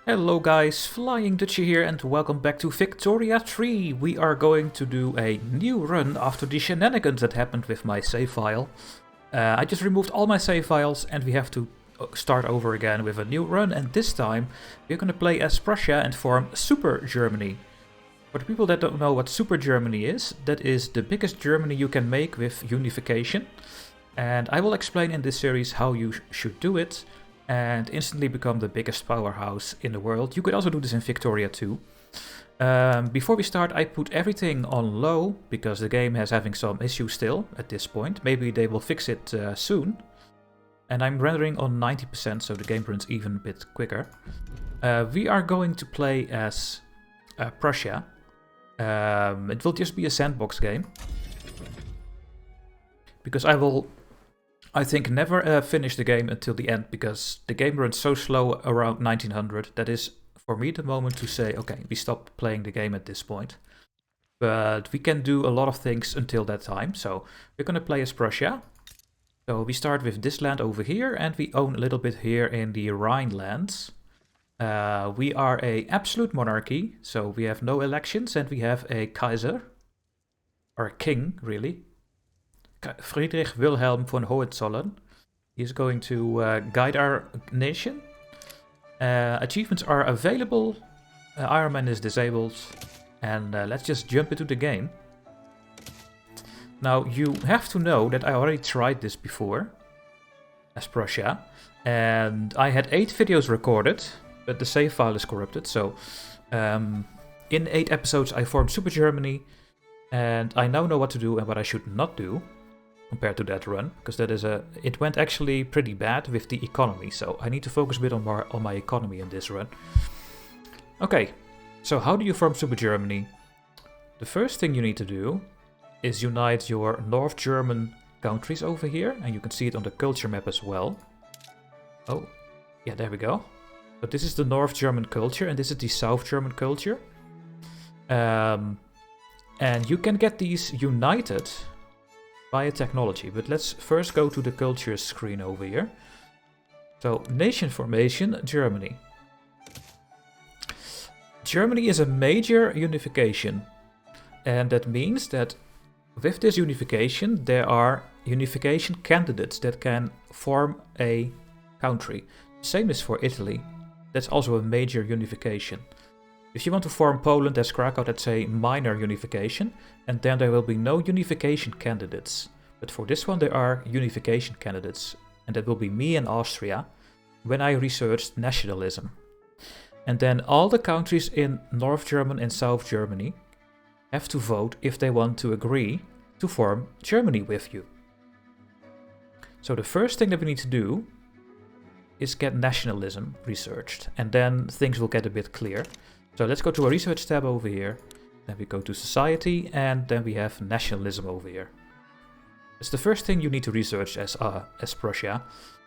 Hello guys, Flying Dutchie here and welcome back to Victoria 3. We are going to do a new run after the shenanigans that happened with my save file. I just removed all my save files and we have to start over again with a new run, and this time we're going to play as Prussia and form Super Germany. For the people that don't know what Super Germany is, that is the biggest Germany you can make with unification. And I will explain in this series how you should do it and instantly become the biggest powerhouse in the world. You could also do this in Victoria too. Before we start, I put everything on low because the game is having some issues still at this point. Maybe they will fix it soon. And I'm rendering on 90%, so the game runs even a bit quicker. We are going to play as Prussia. It will just be a sandbox game. Because I think never finish the game until the end, because the game runs so slow around 1900. That is, for me, the moment to say, okay, we stop playing the game at this point. But we can do a lot of things until that time. So we're going to play as Prussia. So we start with this land over here, and we own a little bit here in the Rhinelands. We are a absolute monarchy, so we have no elections, and we have a Kaiser, or a king, really. Friedrich Wilhelm von Hohenzollern. He's going to guide our nation. Achievements are available. Iron Man is disabled. And let's just jump into the game. Now, you have to know that I already tried this before as Prussia. And I had 8 videos recorded, but the save file is corrupted. So in 8 episodes I formed Super Germany. And I now know what to do and what I should not do compared to that run, because it went actually pretty bad with the economy, so I need to focus a bit on my economy in this run. Okay, so how do you form Super Germany? The first thing you need to do is unite your North German countries over here, and you can see it on the culture map as well. Oh, yeah, there we go. But this is the North German culture, and this is the South German culture. And you can get these united via technology, but let's first go to the culture screen over here. So, nation formation, Germany. Germany is a major unification, and that means that with this unification there are unification candidates that can form a country. Same is for Italy. That's also a major unification. If you want to form Poland as Krakow, that's a minor unification, and then there will be no unification candidates. But for this one there are unification candidates, and that will be me and Austria when I researched nationalism. And then all the countries in North Germany and South Germany have to vote if they want to agree to form Germany with you. So the first thing that we need to do is get nationalism researched, and then things will get a bit clear. So let's go to a research tab over here, then we go to society, and then we have nationalism over here. It's the first thing you need to research as Prussia,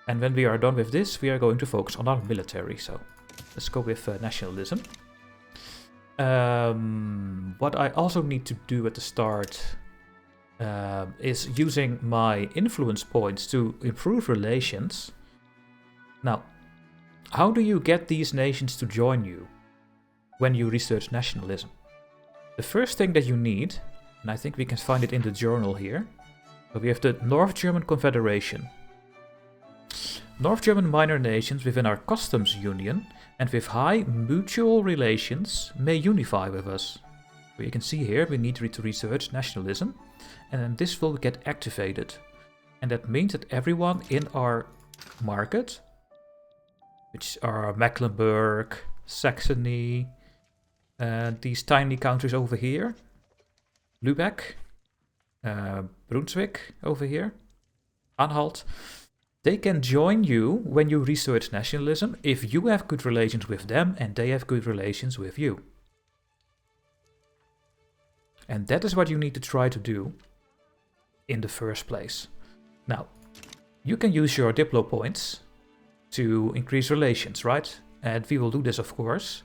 and when we are done with this, we are going to focus on our military. So let's go with nationalism. What I also need to do at the start is using my influence points to improve relations. Now, how do you get these nations to join you when you research nationalism? The first thing that you need, and I think we can find it in the journal here, so we have the North German Confederation. North German minor nations within our customs union and with high mutual relations may unify with us. So you can see here we need to research nationalism, and then this will get activated. And that means that everyone in our market, which are Mecklenburg, Saxony, these tiny countries over here, Lübeck, Brunswick over here, Anhalt, they can join you when you research nationalism if you have good relations with them and they have good relations with you. And that is what you need to try to do in the first place. Now, you can use your Diplo points to increase relations, right? And we will do this, of course.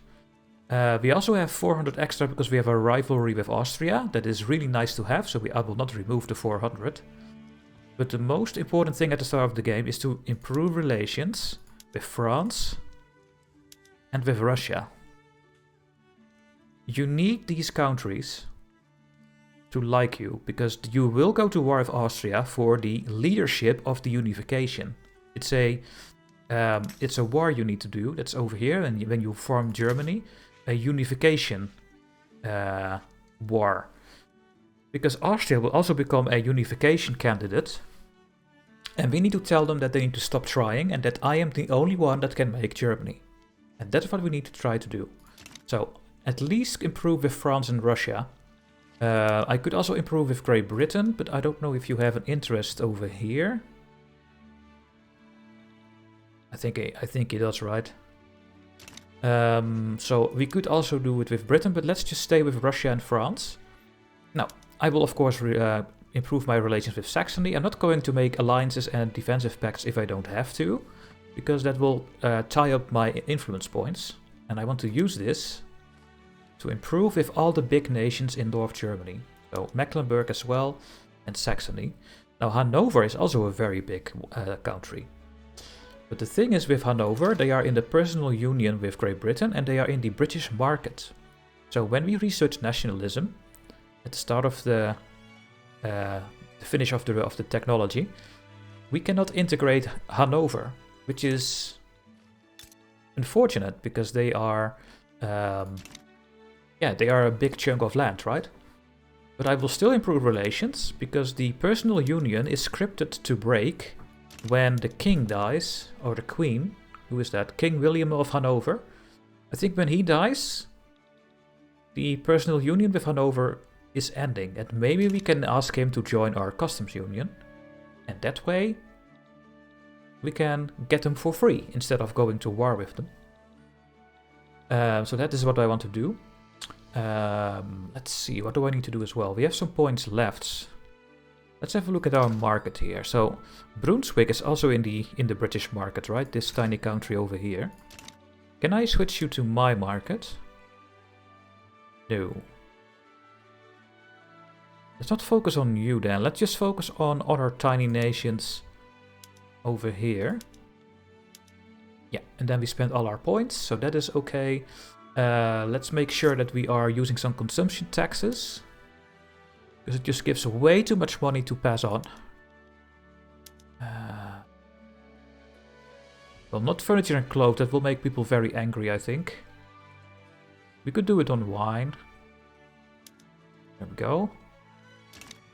We also have 400 extra because we have a rivalry with Austria. That is really nice to have, so I will not remove the 400. But the most important thing at the start of the game is to improve relations with France, and with Russia. You need these countries to like you, because you will go to war with Austria for the leadership of the unification. It's a war you need to do. That's over here, and when you form Germany, a unification war. Because Austria will also become a unification candidate, and we need to tell them that they need to stop trying, and that I am the only one that can make Germany. And that's what we need to try to do. So, at least improve with France and Russia. I could also improve with Great Britain, but I don't know if you have an interest over here. I think it does, right? So we could also do it with Britain, but let's just stay with Russia and France. Now, I will of course improve my relations with Saxony. I'm not going to make alliances and defensive pacts if I don't have to, because that will tie up my influence points. And I want to use this to improve with all the big nations in North Germany. So Mecklenburg as well, and Saxony. Now Hanover is also a very big country. But the thing is with Hanover, they are in the personal union with Great Britain, and they are in the British market. So when we research nationalism, at the start of the finish of the technology, we cannot integrate Hanover, which is unfortunate, because they are they are a big chunk of land, right? But I will still improve relations, because the personal union is scripted to break when the king dies, or the queen. Who is that? King William of Hanover. I think when he dies, the personal union with Hanover is ending, and maybe we can ask him to join our customs union, and that way we can get them for free instead of going to war with them. So that is what I want to do. Let's see, what do I need to do as well? We have some points left. Let's have a look at our market here. So Brunswick is also in the British market, right? This tiny country over here. Can I switch you to my market? No. Let's not focus on you then. Let's just focus on other tiny nations over here. Yeah, and then we spend all our points, so that is okay. Let's make sure that we are using some consumption taxes, because it just gives way too much money to pass on. Well, not furniture and clothes, that will make people very angry, I think. We could do it on wine. There we go.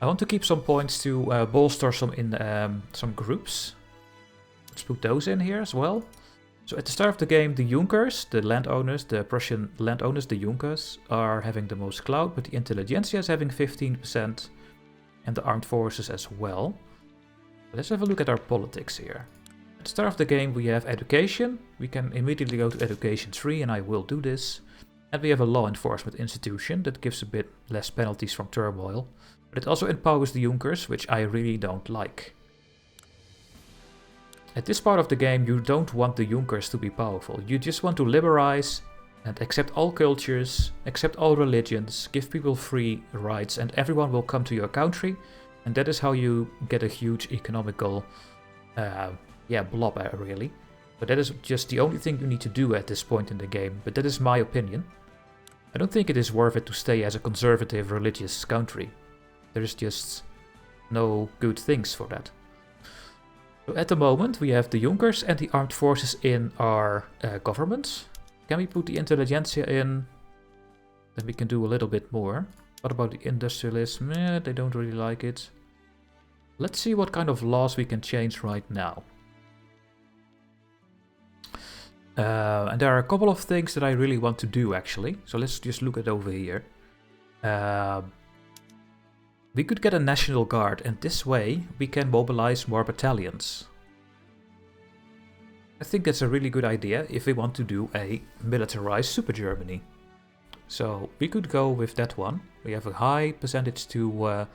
I want to keep some points to bolster some groups. Let's put those in here as well. So at the start of the game, the Junkers, the landowners, the Prussian landowners, the Junkers, are having the most clout, but the intelligentsia is having 15%, and the armed forces as well. Let's have a look at our politics here. At the start of the game, we have education. We can immediately go to education 3, and I will do this. And we have a law enforcement institution that gives a bit less penalties from turmoil, but it also empowers the Junkers, which I really don't like. At this part of the game, you don't want the Junkers to be powerful. You just want to liberalize and accept all cultures, accept all religions, give people free rights, and everyone will come to your country. And that is how you get a huge economical blob, really. But that is just the only thing you need to do at this point in the game. But that is my opinion. I don't think it is worth it to stay as a conservative religious country. There is just no good things for that. So at the moment we have the Junkers and the armed forces in our governments. Can we put the intelligentsia in? Then we can do a little bit more. What about the industrialists? They don't really like it. Let's see what kind of laws we can change right now. And there are a couple of things that I really want to do, actually. So let's just look at over here. We could get a National Guard, and this way we can mobilize more battalions. I think that's a really good idea if we want to do a militarized Super Germany. So we could go with that one. We have a high percentage to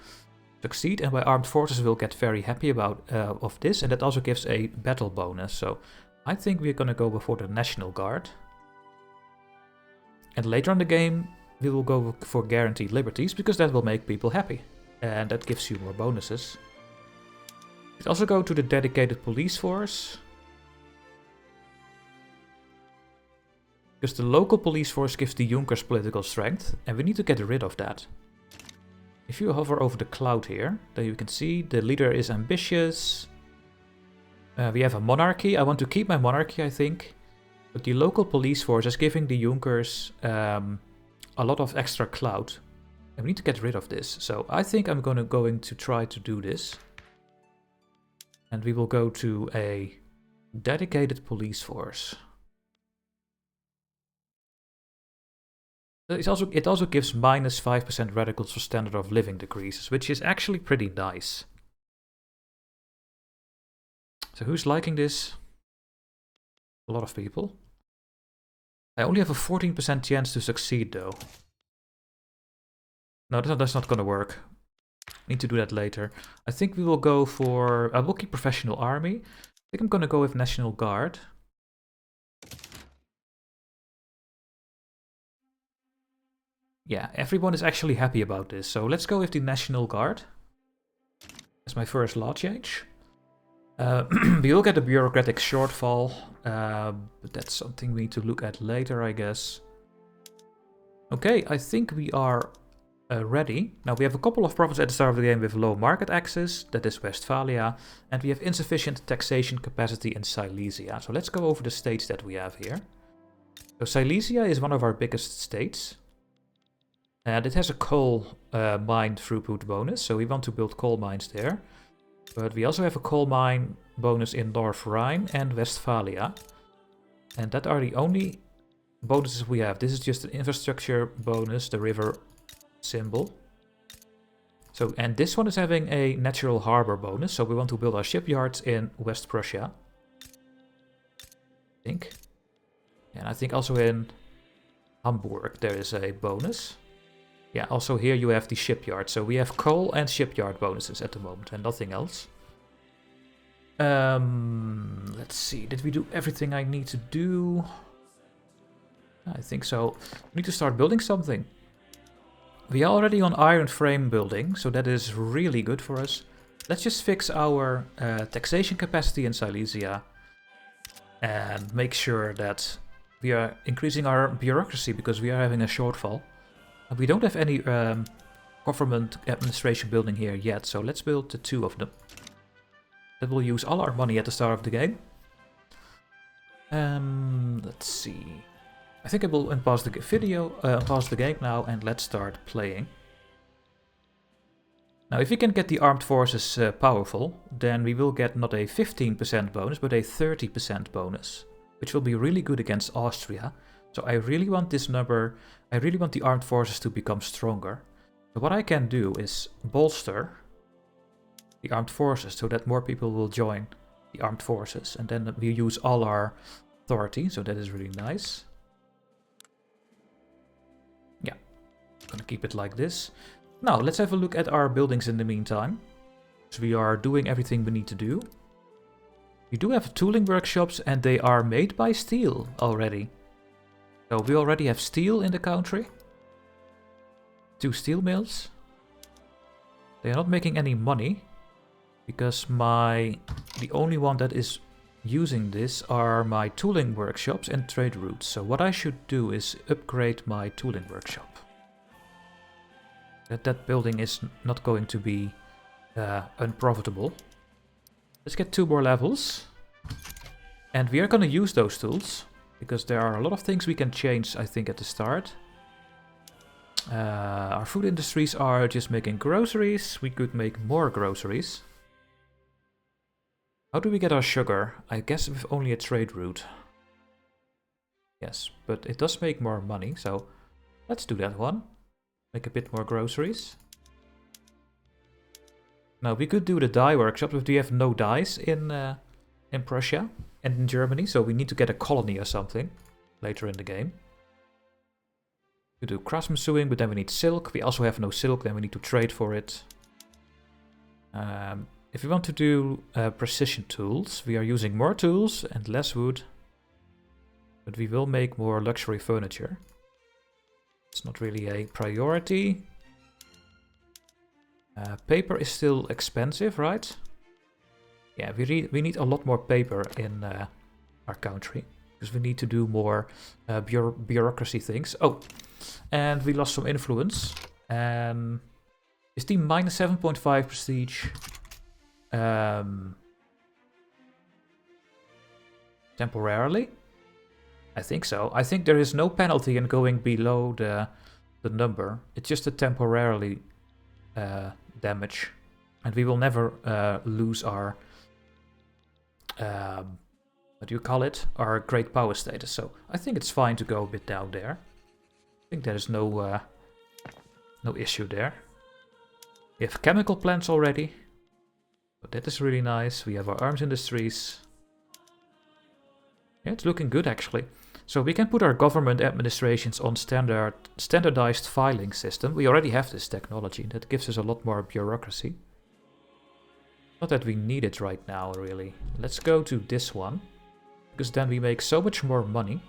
succeed, and my armed forces will get very happy about of this, and that also gives a battle bonus. So I think we're gonna go before the National Guard. And later on in the game, we will go for guaranteed liberties, because that will make people happy. And that gives you more bonuses. You can also go to the dedicated police force. Because the local police force gives the Junkers political strength, and we need to get rid of that. If you hover over the cloud here, then you can see the leader is ambitious. We have a monarchy. I want to keep my monarchy, I think. But the local police force is giving the Junkers a lot of extra clout. And we need to get rid of this. So I think I'm going to try to do this. And we will go to a dedicated police force. It also gives minus 5% radicals for standard of living decreases, which is actually pretty nice. So who's liking this? A lot of people. I only have a 14% chance to succeed though. No, that's not gonna work. Need to do that later. I think we will go for... I will keep professional army. I think I'm gonna go with National Guard. Yeah, everyone is actually happy about this. So let's go with the National Guard. That's my first law change. We will get a bureaucratic shortfall, but that's something we need to look at later, I guess. Okay, I think we are ready. Now we have a couple of provinces at the start of the game with low market access, that is Westphalia, and we have insufficient taxation capacity in Silesia. So let's go over the states that we have here. So Silesia is one of our biggest states. And it has a coal mine throughput bonus, so we want to build coal mines there. But we also have a coal mine bonus in North Rhine and Westphalia. And that are the only bonuses we have. This is just an infrastructure bonus, the river symbol. So, and this one is having a natural harbor bonus, so we want to build our shipyards in West Prussia. I think. And I think also in Hamburg there is a bonus. Yeah, also here you have the shipyard. So we have coal and shipyard bonuses at the moment and nothing else. Let's see. Did we do everything I need to do? I think so. We need to start building something. We are already on iron frame building, so that is really good for us. Let's just fix our taxation capacity in Silesia. And make sure that we are increasing our bureaucracy because we are having a shortfall. We don't have any government administration building here yet, so let's build the 2 of them. That will use all our money at the start of the game. Let's see. I think I will pause the video, pause the game now, and let's start playing. Now, if we can get the armed forces powerful, then we will get not a 15% bonus, but a 30% bonus, which will be really good against Austria. So I really want this number, I really want the armed forces to become stronger. So what I can do is bolster the armed forces so that more people will join the armed forces. And then we use all our authority, so that is really nice. Yeah, I'm gonna keep it like this. Now, let's have a look at our buildings in the meantime. So we are doing everything we need to do. We do have tooling workshops and they are made by steel already. So we already have steel in the country. 2 steel mills. They are not making any money. Because the only one that is using this are my tooling workshops and trade routes. So what I should do is upgrade my tooling workshop. That building is not going to be unprofitable. Let's get 2 more levels. And we are going to use those tools. Because there are a lot of things we can change, I think, at the start. Our food industries are just making groceries. We could make more groceries. How do we get our sugar? I guess with only a trade route. Yes, but it does make more money, so let's do that one. Make a bit more groceries. Now, we could do the dye workshop, but we have no dyes in Prussia and in Germany, so we need to get a colony or something later in the game. We do craftsman sewing, but then we need silk. We also have no silk, then we need to trade for it. If we want to do precision tools, we are using more tools and less wood. But we will make more luxury furniture. It's not really a priority. Paper is still expensive, right? Yeah, we need a lot more paper in our country. because we need to do more bureaucracy things. Oh, and we lost some influence. And is the minus 7.5 prestige temporarily? I think so. I think there is no penalty in going below the number. It's just a temporarily damage. And we will never lose our, what do you call it? Our great power status. So I think it's fine to go a bit down there. I think there is no issue there. We have chemical plants already. So that is really nice. We have our arms industries. Yeah, it's looking good actually. So we can put our government administrations on standardized filing system. We already have this technology. That gives us a lot more bureaucracy. Not that we need it right now, really. Let's go to this one, because then we make so much more money.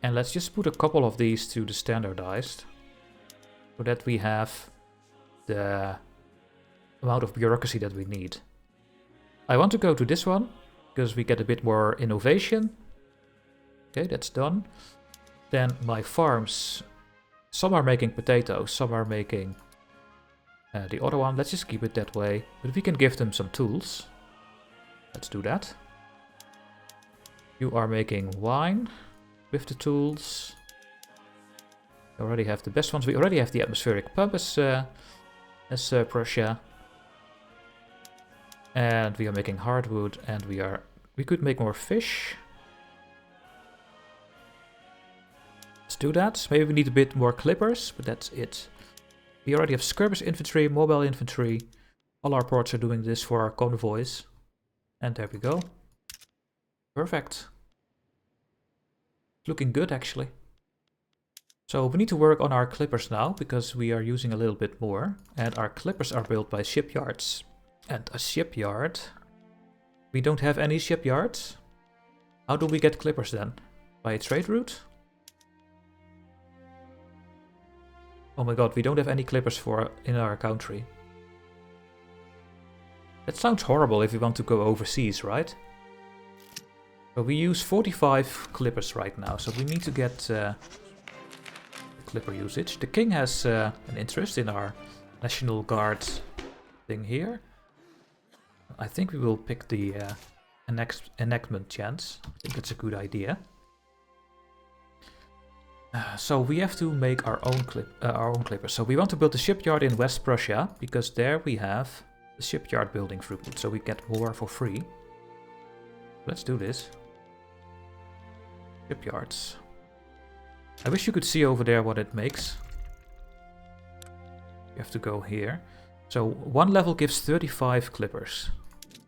And let's just put a couple of these to the standardized, so that we have the amount of bureaucracy that we need. I want to go to this one, because we get a bit more innovation. Okay, that's done. Then my farms, some are making potatoes, some are making the other one. Let's just keep it that way, but we can give them some tools. Let's do that. You are making wine with the tools. We already have the best ones. We already have the atmospheric pump as Prussia. And we are making hardwood, and we could make more fish. Let's do that. Maybe we need a bit more clippers, but that's it. We already have skirmish infantry, mobile infantry. All our ports are doing this for our convoys. And there we go. Perfect. Looking good actually. So we need to work on our clippers now, because we are using a little bit more. And our clippers are built by shipyards. And a shipyard? We don't have any shipyards? How do we get clippers then? By a trade route? Oh my god, we don't have any clippers in our country. That sounds horrible if we want to go overseas, right? But we use 45 clippers right now, so we need to get clipper usage. The king has an interest in our National Guard thing here. I think we will pick the enactment chance. I think that's a good idea. So we have to make our own clippers. So we want to build a shipyard in West Prussia, because there we have the shipyard building throughput, so we get more for free. Let's do this. Shipyards. I wish you could see over there what it makes. You have to go here. So one level gives 35 clippers.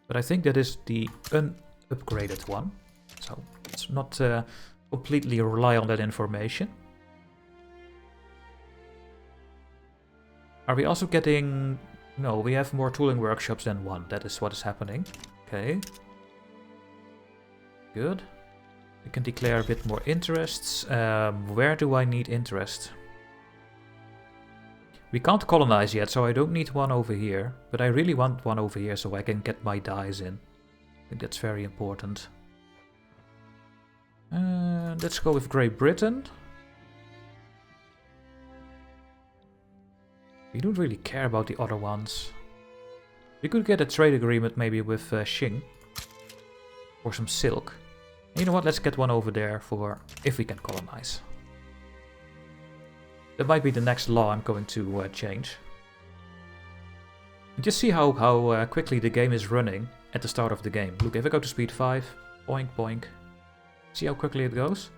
But I think that is the unupgraded one. So let's not completely rely on that information. Are we also getting... No, we have more tooling workshops than one. That is what is happening. Okay. Good. We can declare a bit more interests. Where do I need interest? We can't colonize yet, so I don't need one over here. But I really want one over here so I can get my dyes in. I think that's very important. Let's go with Great Britain. We don't really care about the other ones. We could get a trade agreement maybe with Qing. For some silk. You know what, let's get one over there for if we can colonize. That might be the next law I'm going to change. Just see how quickly the game is running at the start of the game. Look, if I go to speed 5, boink boink. See how quickly it goes?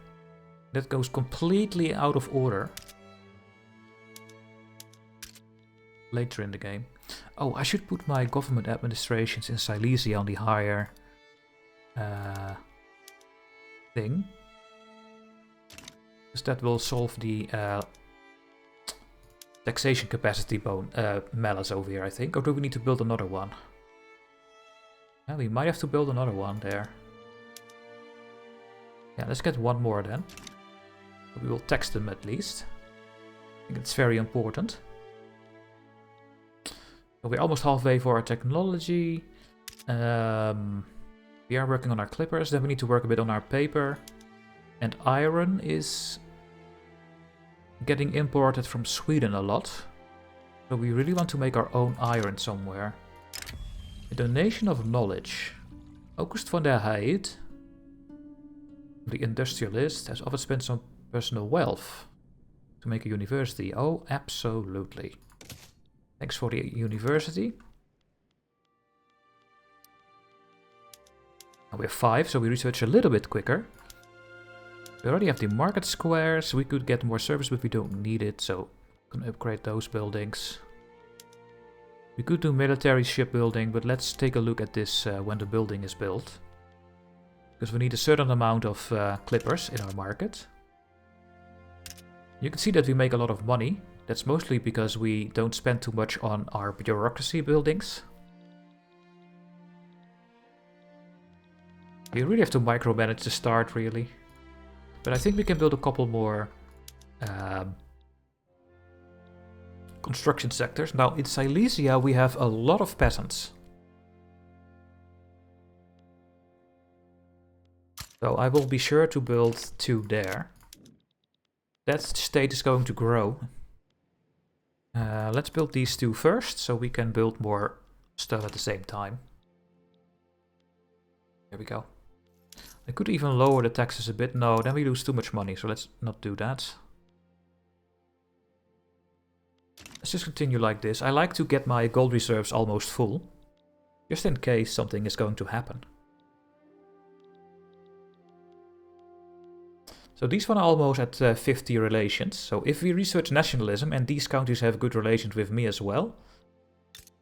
That goes completely out of order. Later in the game. Oh, I should put my government administrations in Silesia on the higher thing. Because that will solve the taxation capacity malice over here, I think. Or do we need to build another one? Yeah, we might have to build another one there. Yeah, let's get one more then. We will tax them at least. I think it's very important. So we're almost halfway for our technology. We We are working on our clippers, then we need to work a bit on our paper. And iron is getting imported from Sweden a lot. So we really want to make our own iron somewhere. A donation of knowledge. August van der Heid, the industrialist, has often spent some personal wealth to make a university. Oh, absolutely. Thanks for the university. Now we have 5, so we research a little bit quicker. We already have the market squares. We could get more service, but we don't need it, so we can upgrade those buildings. We could do military shipbuilding, but let's take a look at this when the building is built. Because we need a certain amount of clippers in our market. You can see that we make a lot of money. That's mostly because we don't spend too much on our bureaucracy buildings. We really have to micromanage the start, really. But I think we can build a couple more construction sectors. Now, in Silesia, we have a lot of peasants. So I will be sure to build 2 there. That state is going to grow. Let's build these 2 first, so we can build more stuff at the same time. There we go. I could even lower the taxes a bit. No, then we lose too much money, so let's not do that. Let's just continue like this. I like to get my gold reserves almost full, just in case something is going to happen. So these one are almost at 50 relations. So if we research nationalism and these countries have good relations with me as well,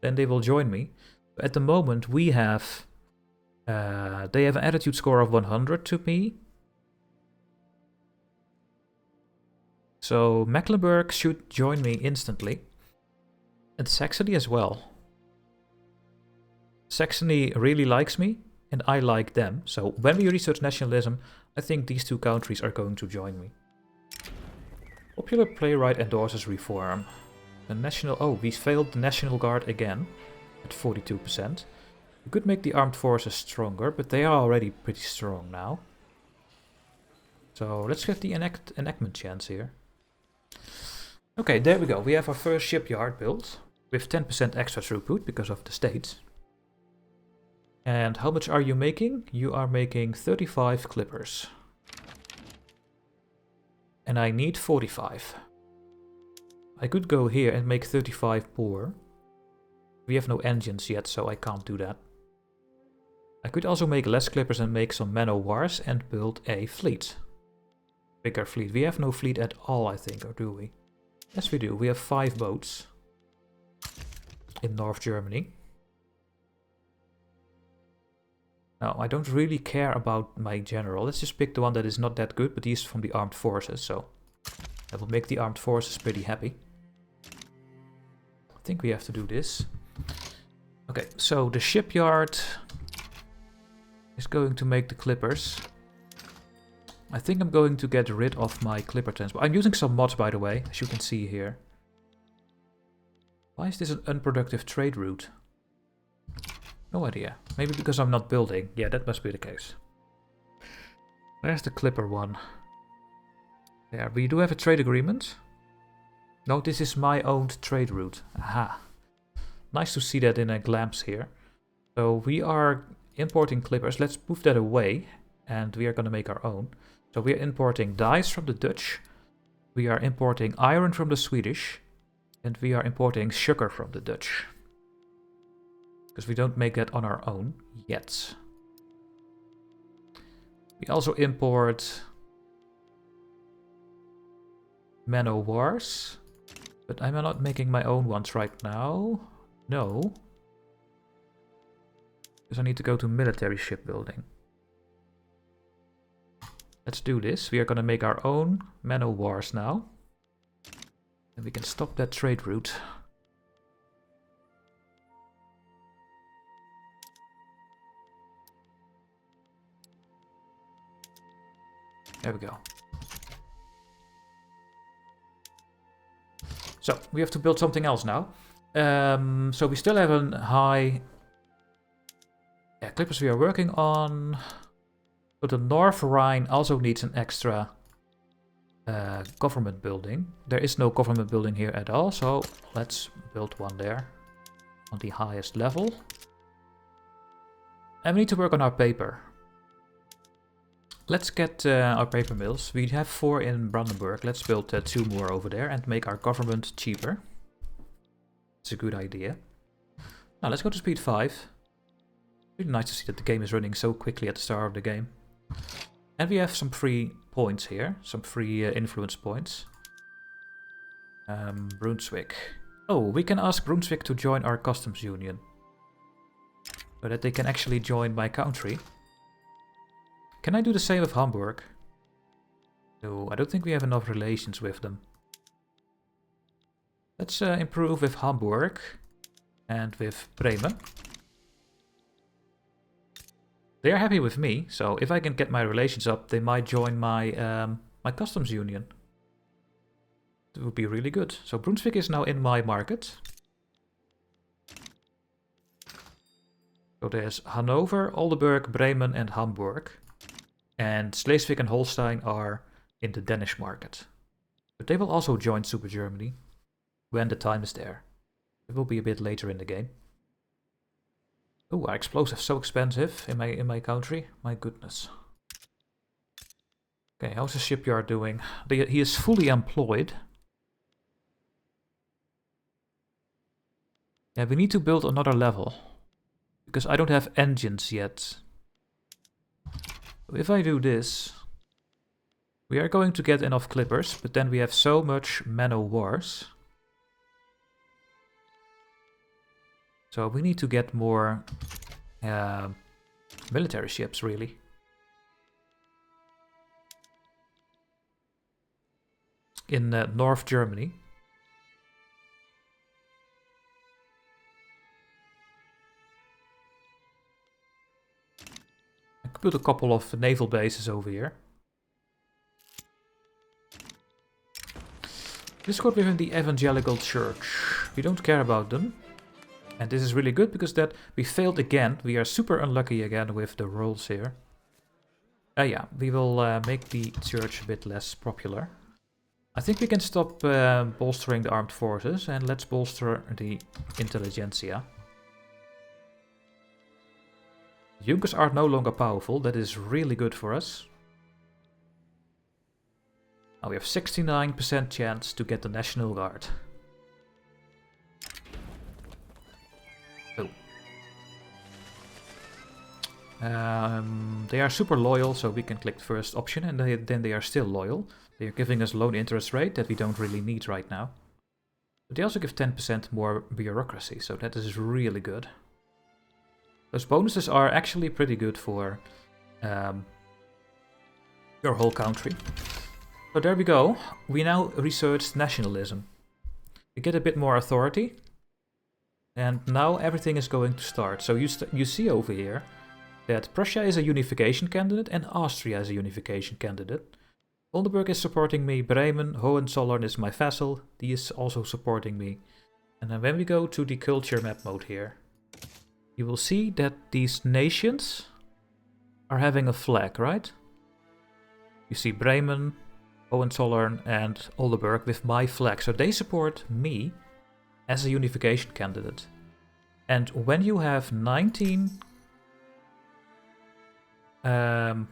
then they will join me. At the moment we have... they have an attitude score of 100 to me. So Mecklenburg should join me instantly. And Saxony as well. Saxony really likes me, and I like them. So when we research nationalism, I think these 2 countries are going to join me. Popular playwright endorses reform. The national... Oh, we failed the National Guard again at 42%. We could make the armed forces stronger, but they are already pretty strong now. So let's get the enactment chance here. Okay, there we go. We have our first shipyard built with 10% extra throughput because of the states. And how much are you making? You are making 35 clippers. And I need 45. I could go here and make 35 more. We have no engines yet, so I can't do that. I could also make less clippers and make some man-o'-wars and build a fleet. Bigger fleet. We have no fleet at all, I think, or do we? Yes, we do. We have 5 boats in North Germany. Now, I don't really care about my general. Let's just pick the one that is not that good, but he's from the armed forces, so that will make the armed forces pretty happy. I think we have to do this. Okay, so the shipyard is going to make the clippers. I think I'm going to get rid of my clipper transport. I'm using some mods, by the way, as you can see here. Why is this an unproductive trade route? No idea. Maybe because I'm not building. Yeah, that must be the case. Where's the clipper one? There, we do have a trade agreement. No, this is my owned trade route. Aha. Nice to see that in a glance here. So we are importing clippers. Let's move that away. And we are going to make our own. So we are importing dyes from the Dutch. We are importing iron from the Swedish. And we are importing sugar from the Dutch. Because we don't make that on our own yet. We also import man-o'-wars. But I'm not making my own ones right now. No. Because I need to go to military shipbuilding. Let's do this. We are going to make our own man-o'-wars now. And we can stop that trade route. There we go. So, we have to build something else now. So we still have a high Yeah, clippers we are working on. So the North Rhine also needs an extra government building. There is no government building here at all, so let's build one there on the highest level. And we need to work on our paper. Let's get our paper mills. We have 4 in Brandenburg. Let's build 2 more over there and make our government cheaper. It's a good idea. Now let's go to speed 5. Really nice to see that the game is running so quickly at the start of the game. And we have some free points here, some free influence points. Brunswick. Oh, we can ask Brunswick to join our customs union. So that they can actually join my country. Can I do the same with Hamburg? No, I don't think we have enough relations with them. Let's improve with Hamburg and with Bremen. They are happy with me, so if I can get my relations up, they might join my my customs union. It would be really good. So Brunswick is now in my market. So there's Hanover, Oldenburg, Bremen and Hamburg. And Schleswig and Holstein are in the Danish market. But they will also join Super Germany when the time is there. It will be a bit later in the game. Oh, our explosives so expensive in my country. My goodness. Okay, how's the shipyard doing? He is fully employed. Yeah, we need to build another level. Because I don't have engines yet. So if I do this, we are going to get enough clippers, but then we have so much man-o-wars. So we need to get more military ships, really. In North Germany. I could put a couple of naval bases over here. Discord within the Evangelical Church. We don't care about them. And this is really good because that we failed again. We are super unlucky again with the rolls here. Yeah, we will make the church a bit less popular. I think we can stop bolstering the armed forces and let's bolster the intelligentsia. Junkers are no longer powerful. That is really good for us. Now we have 69% chance to get the National Guard. They are super loyal, so we can click the first option, and then they are still loyal. They are giving us loan interest rate that we don't really need right now. But they also give 10% more bureaucracy, so that is really good. Those bonuses are actually pretty good for your whole country. So there we go. We now researched nationalism. We get a bit more authority. And now everything is going to start. So you see over here that Prussia is a unification candidate and Austria is a unification candidate. Oldenburg is supporting me, Bremen, Hohenzollern is my vassal, he is also supporting me. And then when we go to the culture map mode here, you will see that these nations are having a flag, right? You see Bremen, Hohenzollern and Oldenburg with my flag, so they support me as a unification candidate. And when you have 19 when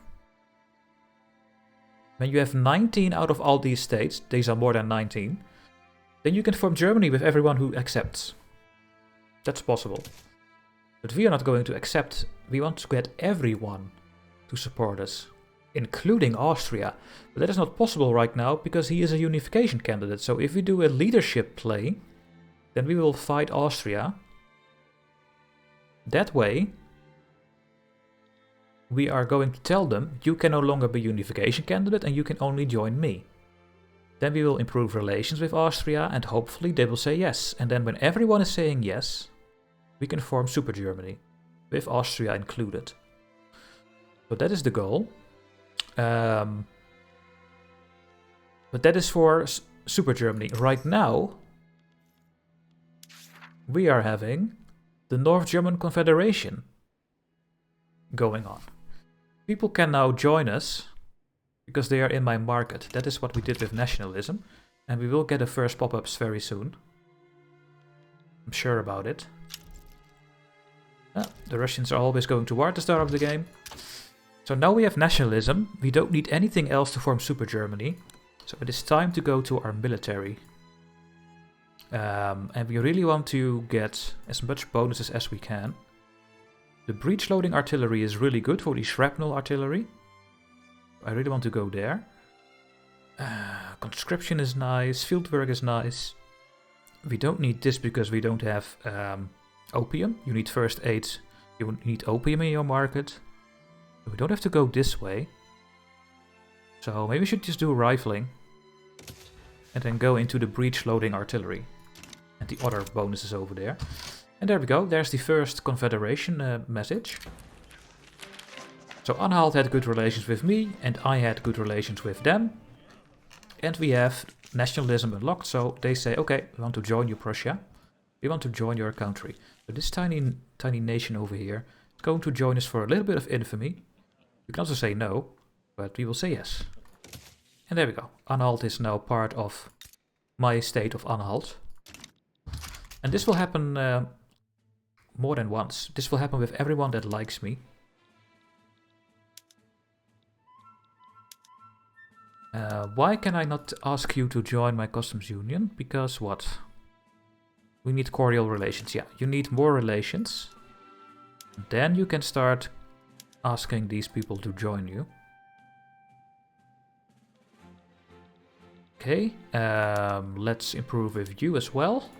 you have 19 out of all these states, these are more than 19, then you can form Germany with everyone who accepts. That's possible. But we are not going to accept. We want to get everyone to support us, including Austria. But that is not possible right now because he is a unification candidate. So if we do a leadership play, then we will fight Austria. That way, we are going to tell them, you can no longer be unification candidate and you can only join me. Then we will improve relations with Austria and hopefully they will say yes. And then when everyone is saying yes, we can form Super Germany, with Austria included. So that is the goal. But that is for Super Germany. Right now, we are having the North German Confederation. going on. People can now join us because they are in my market. That is what we did with nationalism. And we will get the first pop-ups very soon. I'm sure about it. The Russians are always going to war at the start of the game. So now we have nationalism. We don't need anything else to form Super Germany. So it is time to go to our military. And we really want to get as much bonuses as we can. The breech loading artillery is really good for the shrapnel artillery. I really want to go there. Conscription is nice. Fieldwork is nice. We don't need this because we don't have opium. You need first aid. You need opium in your market. We don't have to go this way. So maybe we should just do rifling. And then go into the breech loading artillery. And the other bonuses over there. And there we go. There's the first Confederation message. So Anhalt had good relations with me. And I had good relations with them. And we have nationalism unlocked. So they say, okay, we want to join you, Prussia. We want to join your country. So this tiny nation over here is going to join us for a little bit of infamy. You can also say no, but we will say yes. And there we go. Anhalt is now part of my state of Anhalt. And this will happen more than once. This will happen with everyone that likes me. Why can I not ask you to join my customs union? Because what? We need cordial relations. Yeah, you need more relations. Then you can start asking these people to join you. Okay, let's improve with you as well.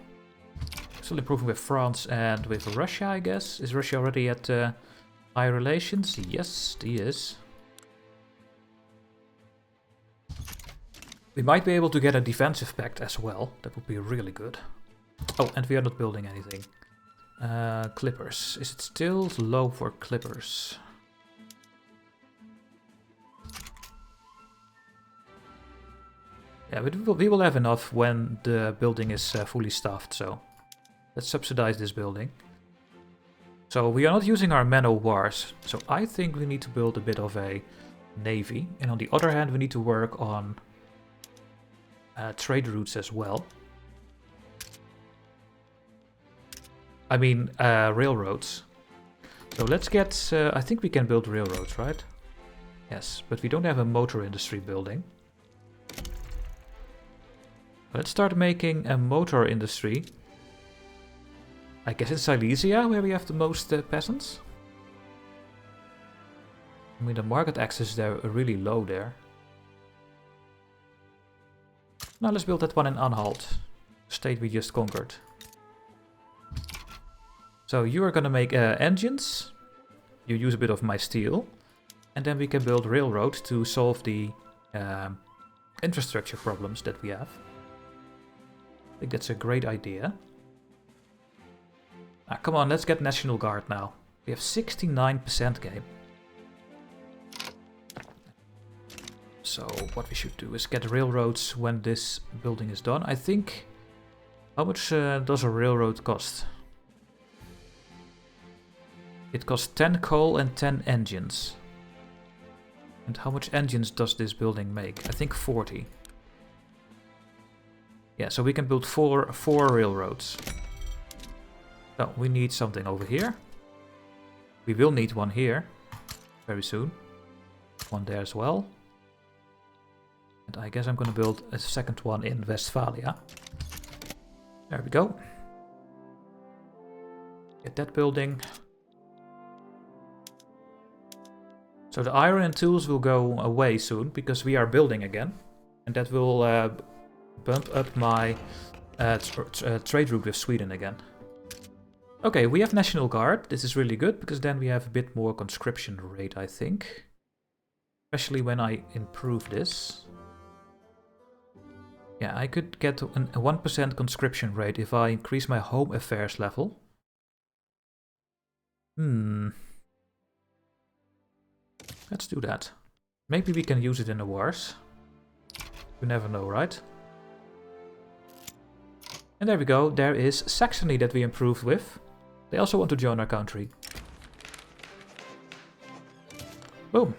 Still improving with France and with Russia, I guess. Is Russia already at high relations? Yes, he is. We might be able to get a defensive pact as well. That would be really good. Oh, and we are not building anything. Clippers. Is it still low for clippers? Yeah, we will have enough when the building is fully staffed, so let's subsidize this building. So we are not using our men of wars, so I think we need to build a bit of a navy. And on the other hand, we need to work on trade routes as well. I mean, railroads. So let's get... I think we can build railroads, right? Yes, but we don't have a motor industry building. Let's start making a motor industry. I guess in Silesia, where we have the most peasants. I mean, the market access there are really low there. Now let's build that one in Anhalt, the state we just conquered. So you are gonna make engines. You use a bit of my steel. And then we can build railroads to solve the infrastructure problems that we have. I think that's a great idea. Come on, let's get National Guard now. We have 69% game. So what we should do is get railroads when this building is done. I think... How much does a railroad cost? It costs 10 coal and 10 engines. And how much engines does this building make? I think 40. Yeah, so we can build four railroads. So we need something over here. We will need one here very soon. One there as well. And I guess I'm going to build a second one in Westphalia. There we go. Get that building. So the iron and tools will go away soon because we are building again. And that will bump up my trade route with Sweden again. Okay, we have National Guard. This is really good because then we have a bit more conscription rate, I think. Especially when I improve this. Yeah, I could get a 1% conscription rate if I increase my home affairs level. Let's do that. Maybe we can use it in the wars. You never know, right? And there we go. There is Saxony that we improved with. They also want to join our country. Boom.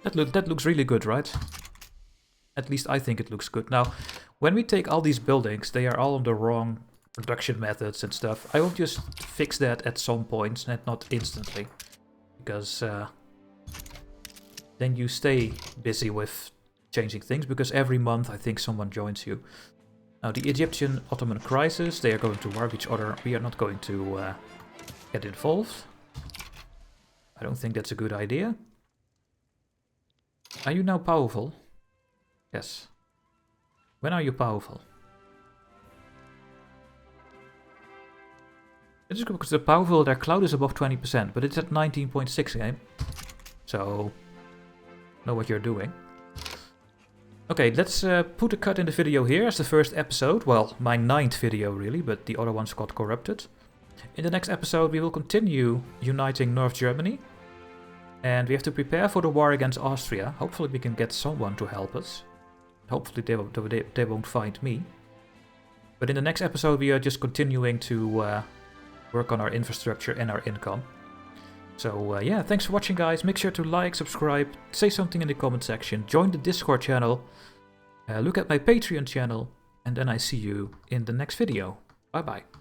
That looks really good, right? At least I think it looks good. Now, when we take all these buildings, they are all on the wrong production methods and stuff. I will just fix that at some point and not instantly. Because then you stay busy with changing things, because every month I think someone joins you. Now, the Egyptian-Ottoman crisis, they are going to war with each other. We are not going to get involved. I don't think that's a good idea. Are you now powerful? Yes. When are you powerful? It's just because they're powerful, their cloud is above 20%, but it's at 19.6 game. So, know what you're doing. Okay, let's put a cut in the video here as the first episode. Well, my 9th video really, but the other ones got corrupted. In the next episode we will continue uniting North Germany. And we have to prepare for the war against Austria. Hopefully we can get someone to help us. Hopefully they won't find me. But in the next episode we are just continuing to work on our infrastructure and our income. So yeah, thanks for watching guys. Make sure to like, subscribe, say something in the comment section, join the Discord channel, look at my Patreon channel, and then I see you in the next video. Bye bye.